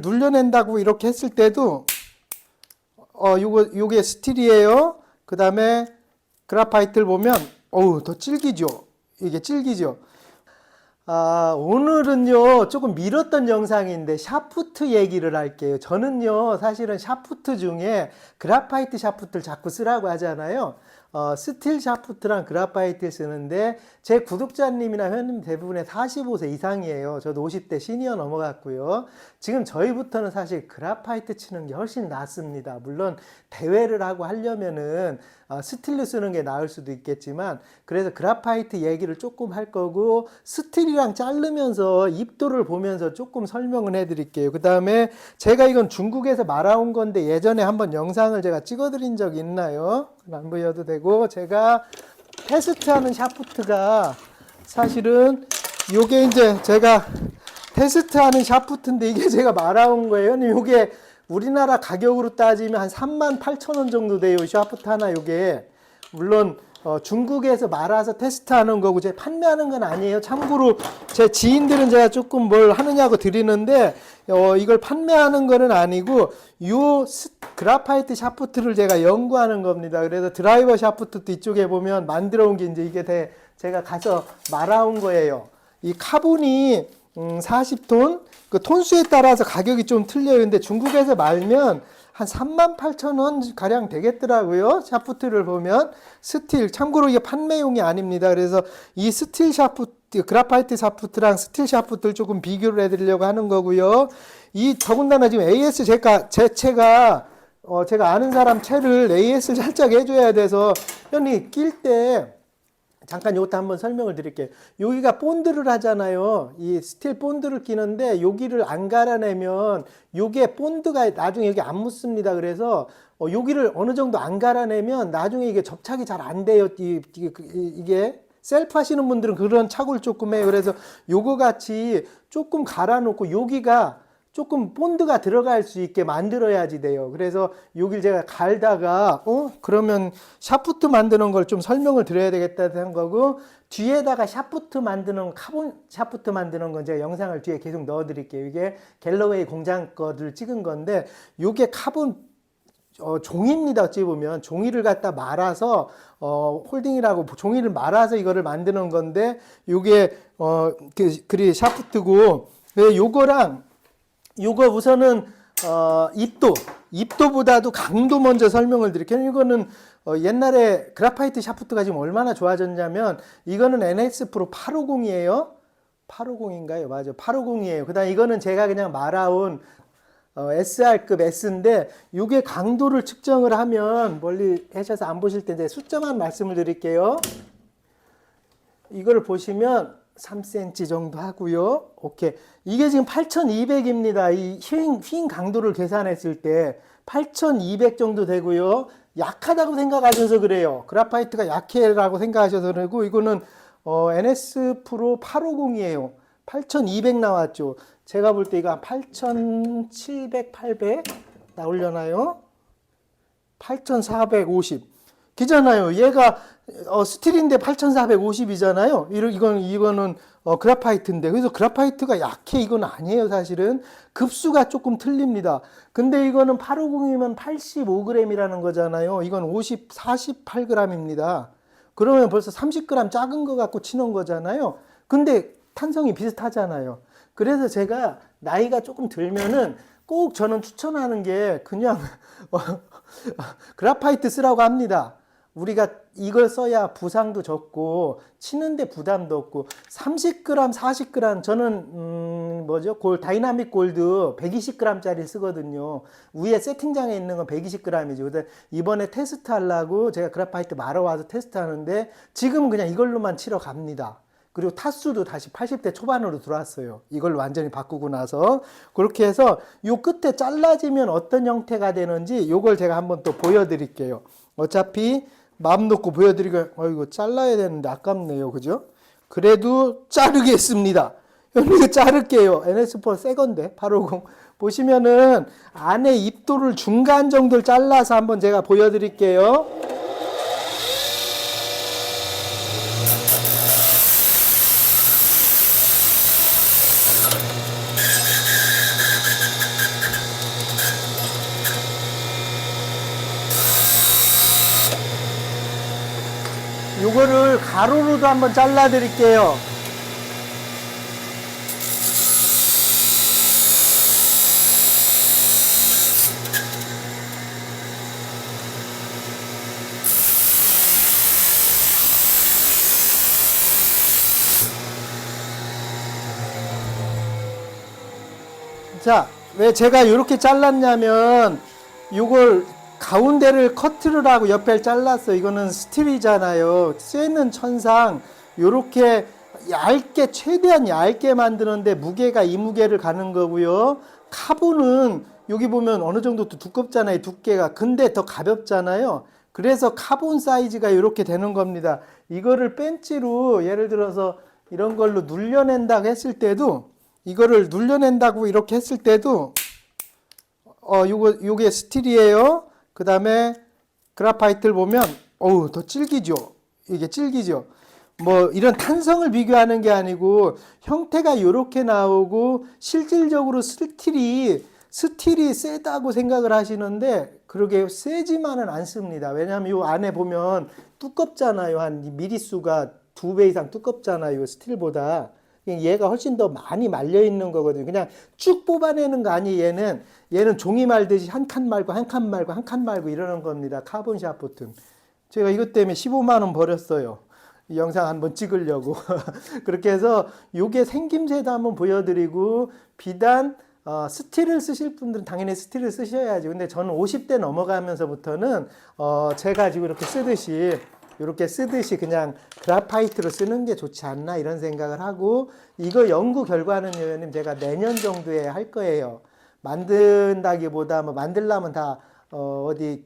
눌려낸다고 이렇게 했을 때도 요게 스틸이에요. 그 다음에 그라파이트를 보면 더 질기죠. 이게 질기죠. 오늘은요 조금 미뤘던 영상인데 샤프트 얘기를 할게요. 저는요 사실은 샤프트 중에 그라파이트 샤프트를 자꾸 쓰라고 하잖아요. 스틸 샤프트랑 그라파이트를 쓰는데 제 구독자님이나 회원님 대부분의 45세 이상이에요. 저도 50대 시니어 넘어갔고요. 지금 저희부터는 사실 그라파이트 치는 게 훨씬 낫습니다. 물론 대회를 하고 하려면은 스틸로 쓰는 게 나을 수도 있겠지만, 그래서 그라파이트 얘기를 조금 할 거고 스틸이랑 자르면서 입도를 보면서 조금 설명을 해 드릴게요. 그 다음에 제가 이건 중국에서 말아온 건데 예전에 한번 영상을 제가 찍어 드린 적이 있나요? 안 보여도 되고, 제가 테스트하는 샤프트가 사실은 요게 이제 제가 테스트하는 샤프트인데 이게 제가 말아온 거예요. 요게 우리나라 가격으로 따지면 한 38,000원 정도 돼요. 샤프트 하나 요게. 물론 중국에서 말아서 테스트하는 거고 제가 판매하는 건 아니에요. 참고로 제 지인들은 제가 조금 뭘 하느냐고 드리는데 이걸 판매하는 거는 아니고 요 그라파이트 샤프트를 제가 연구하는 겁니다. 그래서 드라이버 샤프트도 이쪽에 보면 만들어 온 게 이제 이게 제가 가서 말아온 거예요. 이 카본이 40톤, 그 톤수에 따라서 가격이 좀 틀려요. 근데 중국에서 말면 한 38,000원 가량 되겠더라고요. 샤프트를 보면. 스틸, 참고로 이게 판매용이 아닙니다. 그래서 이 스틸 샤프트, 그라파이트 샤프트랑 스틸 샤프트를 조금 비교를 해드리려고 하는 거고요. 이 더군다나 지금 AS 제 채가 제가 아는 사람 채를 AS를 살짝 해줘야 돼서 형님 낄 때 잠깐 이것도 한번 설명을 드릴게요. 여기가 본드를 하잖아요. 이 스틸 본드를 끼는데 여기를 안 갈아내면 요게 본드가 나중에 여기 안 묻습니다. 그래서 여기를 어느 정도 안 갈아내면 나중에 이게 접착이 잘 안 돼요. 이게 셀프 하시는 분들은 그런 착오를 조금 해요. 그래서 요거 같이 조금 갈아놓고 여기가 조금 본드가 들어갈 수 있게 만들어야지 돼요. 그래서 여길 제가 갈다가 그러면 샤프트 만드는 걸 좀 설명을 드려야 되겠다는 거고, 뒤에다가 샤프트 만드는 카본 샤프트 만드는 건 제가 영상을 뒤에 계속 넣어 드릴게요. 이게 갤러웨이 공장 거를 찍은 건데 요게 카본 종이입니다. 어찌 보면 종이를 갖다 말아서 홀딩이라고 종이를 말아서 이거를 만드는 건데 요게 그리 샤프트고, 요거랑 요거 우선은 입도보다도 강도 먼저 설명을 드릴게요. 이거는 옛날에 그라파이트 샤프트가 지금 얼마나 좋아졌냐면 이거는 NS 프로 850이에요. 850인가요? 맞아요. 850이에요. 그 다음 이거는 제가 그냥 말아온 SR급 S인데 요게 강도를 측정을 하면 멀리 하셔서 안 보실 텐데 숫자만 말씀을 드릴게요. 이걸 보시면 3cm 정도 하고요. 오케이. 이게 지금 8200입니다. 이 휭 강도를 계산했을 때 8200 정도 되고요. 약하다고 생각하셔서 그래요. 그라파이트가 약해라고 생각하셔서 그러고, 이거는 NS 프로 850이에요. 8200 나왔죠. 제가 볼 때 이거 한 8700, 800 나오려나요? 8450. 기잖아요. 얘가 스틸인데 8450이잖아요. 이거는 그라파이트인데, 그래서 그라파이트가 약해 이건 아니에요. 사실은 급수가 조금 틀립니다. 근데 이거는 850이면 85g이라는 거잖아요. 이건 48g입니다. 그러면 벌써 30g 작은 거 갖고 치는 거잖아요. 근데 탄성이 비슷하잖아요. 그래서 제가 나이가 조금 들면은 꼭 저는 추천하는 게 그냥 그라파이트 쓰라고 합니다. 우리가 이걸 써야 부상도 적고 치는데 부담도 없고, 30g, 40g 저는 다이나믹 골드 120g짜리 쓰거든요. 위에 세팅장에 있는 건 120g이죠. 근데 이번에 테스트 하려고 제가 그라파이트 말아와서 테스트하는데 지금은 그냥 이걸로만 치러 갑니다. 그리고 타수도 다시 80대 초반으로 들어왔어요. 이걸 완전히 바꾸고 나서. 그렇게 해서 요 끝에 잘라지면 어떤 형태가 되는지 요걸 제가 한번 또 보여드릴게요. 어차피 마음 놓고 보여드리고 이거 잘라야 되는데 아깝네요. 그죠? 그래도 자르겠습니다. 이거 자를게요. NS4 새 건데 850 보시면은 안에 입도를 중간 정도를 잘라서 한번 제가 보여드릴게요. 요거를 가로로도 한번 잘라 드릴게요. 자, 왜 제가 이렇게 잘랐냐면 요걸 가운데를 커트를 하고 옆에 잘랐어. 이거는 스틸이잖아요. 쇠는 천상 요렇게 얇게 최대한 얇게 만드는데 무게가 이 무게를 가는 거고요. 카본은 여기 보면 어느 정도 또 두껍잖아요. 두께가. 근데 더 가볍잖아요. 그래서 카본 사이즈가 이렇게 되는 겁니다. 이거를 벤치로 예를 들어서 이런 걸로 눌려낸다고 했을 때도 이거를 눌려낸다고 이렇게 했을 때도 요게 스틸이에요. 그 다음에 그라파이트를 보면 어우 더 질기죠. 이게 질기죠. 뭐 이런 탄성을 비교하는 게 아니고 형태가 이렇게 나오고 실질적으로 스틸이 세다고 생각을 하시는데 그러게 세지만은 않습니다. 왜냐하면 요 안에 보면 두껍잖아요. 한 미리수가 2배 이상 두껍잖아요. 스틸보다. 얘가 훨씬 더 많이 말려 있는 거거든요. 그냥 쭉 뽑아내는 거 아니 얘는 종이 말듯이 한 칸 말고 한 칸 말고 한 칸 말고 이러는 겁니다. 카본 샤프트. 제가 이것 때문에 15만 원 벌었어요. 이 영상 한번 찍으려고. 그렇게 해서 요게 생김새도 한번 보여드리고 비단 스틸을 쓰실 분들은 당연히 스틸을 쓰셔야지. 근데 저는 50대 넘어가면서부터는 제가 지금 이렇게 쓰듯이 그냥 그라파이트로 쓰는 게 좋지 않나 이런 생각을 하고 이거 연구 결과는 의원님 제가 내년 정도에 할 거예요. 만든다기보다 뭐 만들려면 다 어디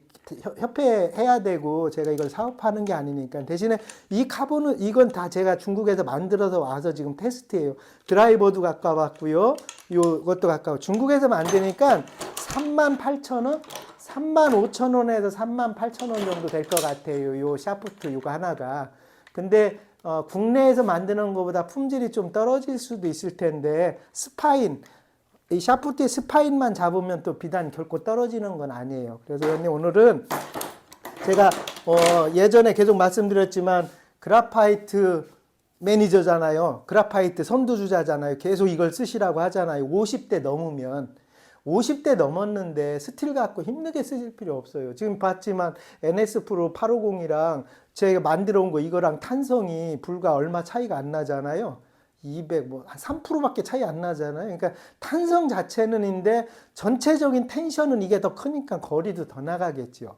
협회 해야 되고 제가 이걸 사업하는 게 아니니까 대신에 이 카본은 이건 다 제가 중국에서 만들어서 와서 지금 테스트해요. 드라이버도 가까웠고요. 요것도 가까워. 중국에서 만드니까 38,000원? 35,000원에서 38,000원 정도 될 것 같아요. 요 샤프트 요거 하나가. 근데 국내에서 만드는 것보다 품질이 좀 떨어질 수도 있을 텐데 스파인 이 샤프트의 스파인만 잡으면 또 비단 결코 떨어지는 건 아니에요. 그래서 형님 오늘은 제가 예전에 계속 말씀드렸지만 그라파이트 매니저잖아요. 그라파이트 선두주자잖아요. 계속 이걸 쓰시라고 하잖아요. 50대 넘으면 50대 넘었는데 스틸 갖고 힘들게 쓰실 필요 없어요. 지금 봤지만 NS 프로 850이랑 제가 만들어 온 거 이거랑 탄성이 불과 얼마 차이가 안 나잖아요. 200, 뭐, 한 3%밖에 차이 안 나잖아요. 그러니까 탄성 자체는인데 전체적인 텐션은 이게 더 크니까 거리도 더 나가겠죠.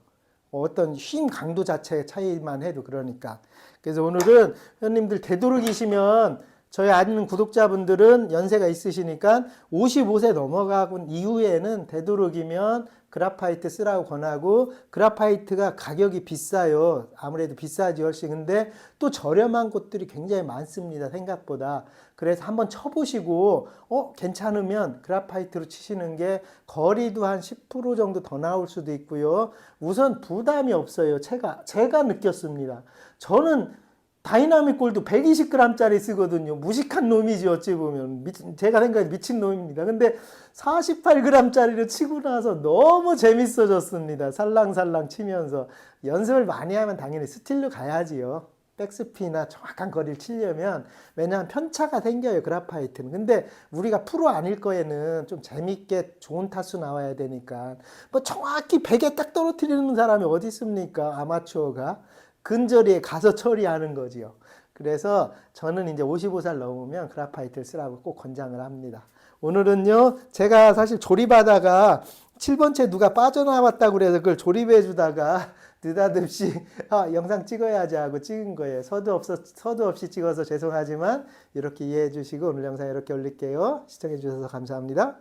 어떤 힘 강도 자체의 차이만 해도 그러니까. 그래서 오늘은 회원님들 되도록이시면 저희 아는 구독자분들은 연세가 있으시니까 55세 넘어가고 이후에는 되도록이면 그라파이트 쓰라고 권하고 그라파이트가 가격이 비싸요. 아무래도 비싸지 훨씬. 근데 또 저렴한 곳들이 굉장히 많습니다. 생각보다. 그래서 한번 쳐보시고 괜찮으면 그라파이트로 치시는 게 거리도 한 10% 정도 더 나올 수도 있고요. 우선 부담이 없어요. 제가 느꼈습니다. 저는 다이나믹 골드 120g짜리 쓰거든요. 무식한 놈이지 어찌 보면. 제가 생각해 미친 놈입니다. 근데 48g짜리를 치고 나서 너무 재밌어졌습니다. 살랑살랑 치면서. 연습을 많이 하면 당연히 스틸로 가야지요. 백스피나 정확한 거리를 치려면. 왜냐하면 편차가 생겨요. 그라파이트는. 근데 우리가 프로 아닐 거에는 좀 재밌게 좋은 타수 나와야 되니까. 뭐 정확히 100에 딱 떨어뜨리는 사람이 어디 있습니까? 아마추어가. 근저리에 가서 처리하는 거지요. 그래서 저는 이제 55살 넘으면 그라파이트를 쓰라고 꼭 권장을 합니다. 오늘은요, 제가 사실 조립하다가 7번째 누가 빠져나왔다고 그래서 그걸 조립해 주다가 느닷없이 영상 찍어야지 하고 찍은 거예요. 서두 없이 찍어서 죄송하지만 이렇게 이해해 주시고 오늘 영상 이렇게 올릴게요. 시청해 주셔서 감사합니다.